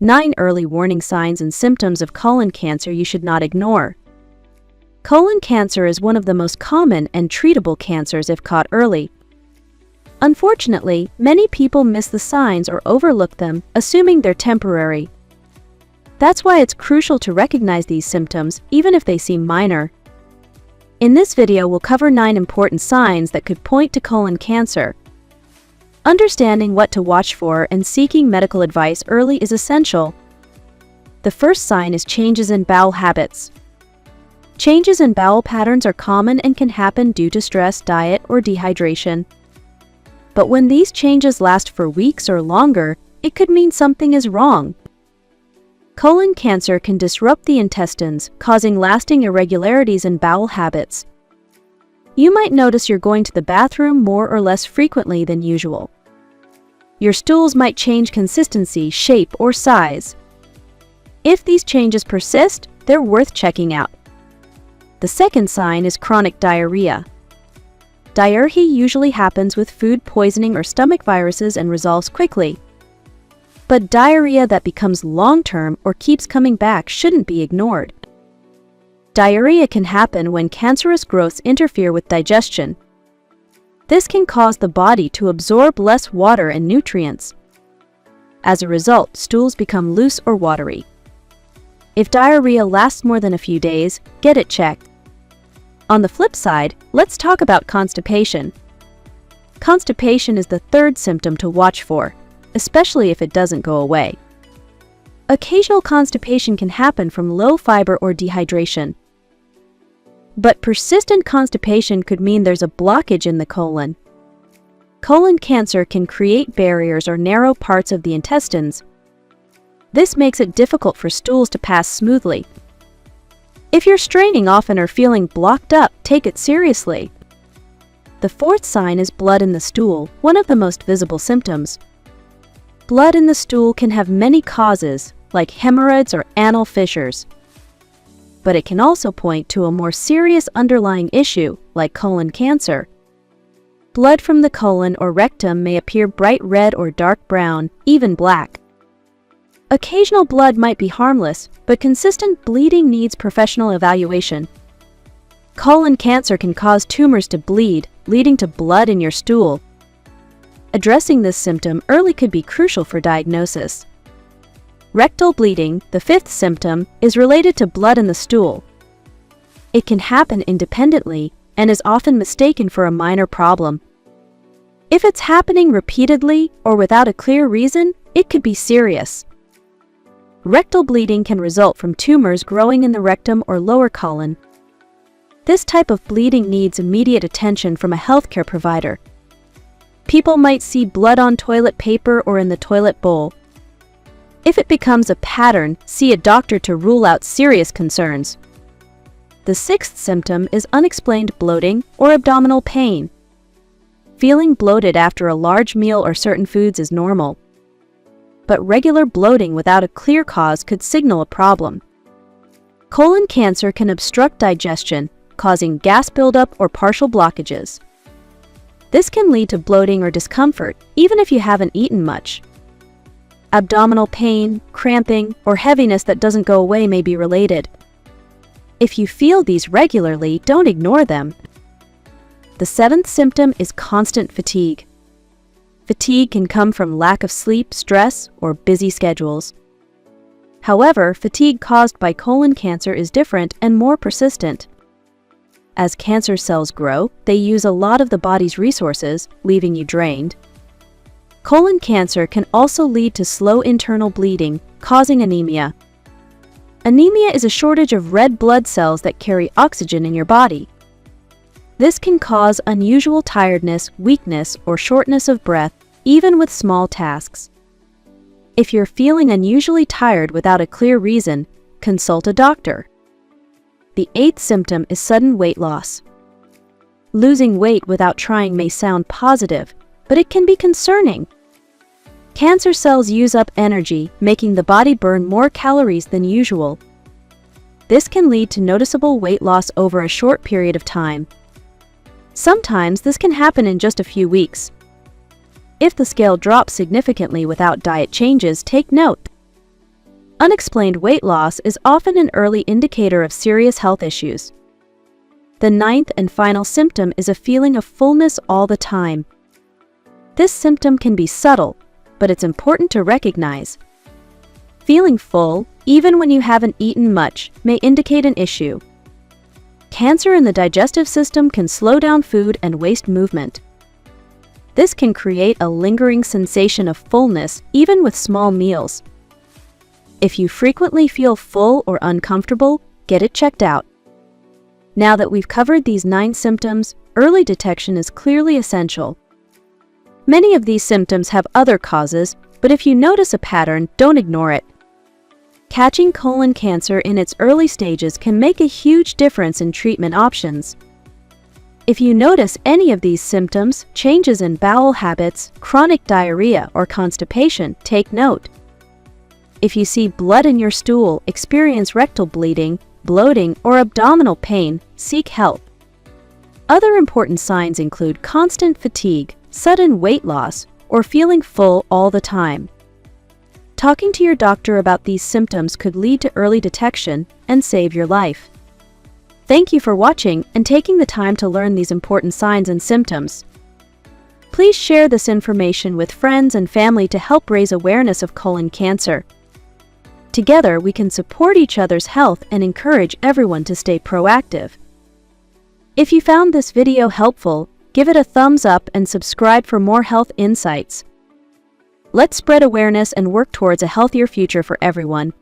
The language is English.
9 early warning signs and symptoms of colon cancer you should not ignore. Colon cancer is one of the most common and treatable cancers if caught early. Unfortunately, many people miss the signs or overlook them, assuming they're temporary. That's why it's crucial to recognize these symptoms, even if they seem minor. In this video, we'll cover 9 important signs that could point to colon cancer. Understanding what to watch for and seeking medical advice early is essential. The first sign is changes in bowel habits. Changes in bowel patterns are common and can happen due to stress, diet, or dehydration. But when these changes last for weeks or longer, it could mean something is wrong. Colon cancer can disrupt the intestines, causing lasting irregularities in bowel habits. You might notice you're going to the bathroom more or less frequently than usual. Your stools might change consistency, shape, or size. If these changes persist, they're worth checking out. The second sign is chronic diarrhea. Diarrhea usually happens with food poisoning or stomach viruses and resolves quickly. But diarrhea that becomes long-term or keeps coming back shouldn't be ignored. Diarrhea can happen when cancerous growths interfere with digestion. This can cause the body to absorb less water and nutrients. As a result, stools become loose or watery. If diarrhea lasts more than a few days, get it checked. On the flip side, let's talk about constipation. Constipation is the third symptom to watch for, especially if it doesn't go away. Occasional constipation can happen from low fiber or dehydration. But persistent constipation could mean there's a blockage in the colon. Colon cancer can create barriers or narrow parts of the intestines. This makes it difficult for stools to pass smoothly. If you're straining often or feeling blocked up, take it seriously. The fourth sign is blood in the stool, one of the most visible symptoms. Blood in the stool can have many causes, like hemorrhoids or anal fissures. But it can also point to a more serious underlying issue, like colon cancer. Blood from the colon or rectum may appear bright red or dark brown, even black. Occasional blood might be harmless, but consistent bleeding needs professional evaluation. Colon cancer can cause tumors to bleed, leading to blood in your stool. Addressing this symptom early could be crucial for diagnosis. Rectal bleeding, the fifth symptom, is related to blood in the stool. It can happen independently and is often mistaken for a minor problem. If it's happening repeatedly or without a clear reason, it could be serious. Rectal bleeding can result from tumors growing in the rectum or lower colon. This type of bleeding needs immediate attention from a healthcare provider. People might see blood on toilet paper or in the toilet bowl. If it becomes a pattern, see a doctor to rule out serious concerns. The sixth symptom is unexplained bloating or abdominal pain. Feeling bloated after a large meal or certain foods is normal. But regular bloating without a clear cause could signal a problem. Colon cancer can obstruct digestion, causing gas buildup or partial blockages. This can lead to bloating or discomfort, even if you haven't eaten much. Abdominal pain, cramping, or heaviness that doesn't go away may be related. If you feel these regularly, don't ignore them. The seventh symptom is constant fatigue. Fatigue can come from lack of sleep, stress, or busy schedules. However, fatigue caused by colon cancer is different and more persistent. As cancer cells grow, they use a lot of the body's resources, leaving you drained. Colon cancer can also lead to slow internal bleeding, causing anemia. Anemia is a shortage of red blood cells that carry oxygen in your body. This can cause unusual tiredness, weakness, or shortness of breath, even with small tasks. If you're feeling unusually tired without a clear reason, consult a doctor. The eighth symptom is sudden weight loss. Losing weight without trying may sound positive, but it can be concerning. Cancer cells use up energy, making the body burn more calories than usual. This can lead to noticeable weight loss over a short period of time. Sometimes this can happen in just a few weeks. If the scale drops significantly without diet changes, take note. Unexplained weight loss is often an early indicator of serious health issues. The ninth and final symptom is a feeling of fullness all the time. This symptom can be subtle, but it's important to recognize. Feeling full, even when you haven't eaten much, may indicate an issue. Cancer in the digestive system can slow down food and waste movement. This can create a lingering sensation of fullness even with small meals. If you frequently feel full or uncomfortable, get it checked out. Now that we've covered these 9 symptoms, early detection is clearly essential. Many of these symptoms have other causes, but if you notice a pattern, don't ignore it. Catching colon cancer in its early stages can make a huge difference in treatment options. If you notice any of these symptoms, changes in bowel habits, chronic diarrhea, or constipation, take note. If you see blood in your stool, experience rectal bleeding, bloating, or abdominal pain, seek help. Other important signs include constant fatigue, sudden weight loss, or feeling full all the time. Talking to your doctor about these symptoms could lead to early detection and save your life. Thank you for watching and taking the time to learn these important signs and symptoms. Please share this information with friends and family to help raise awareness of colon cancer. Together, we can support each other's health and encourage everyone to stay proactive. If you found this video helpful, give it a thumbs up and subscribe for more health insights. Let's spread awareness and work towards a healthier future for everyone.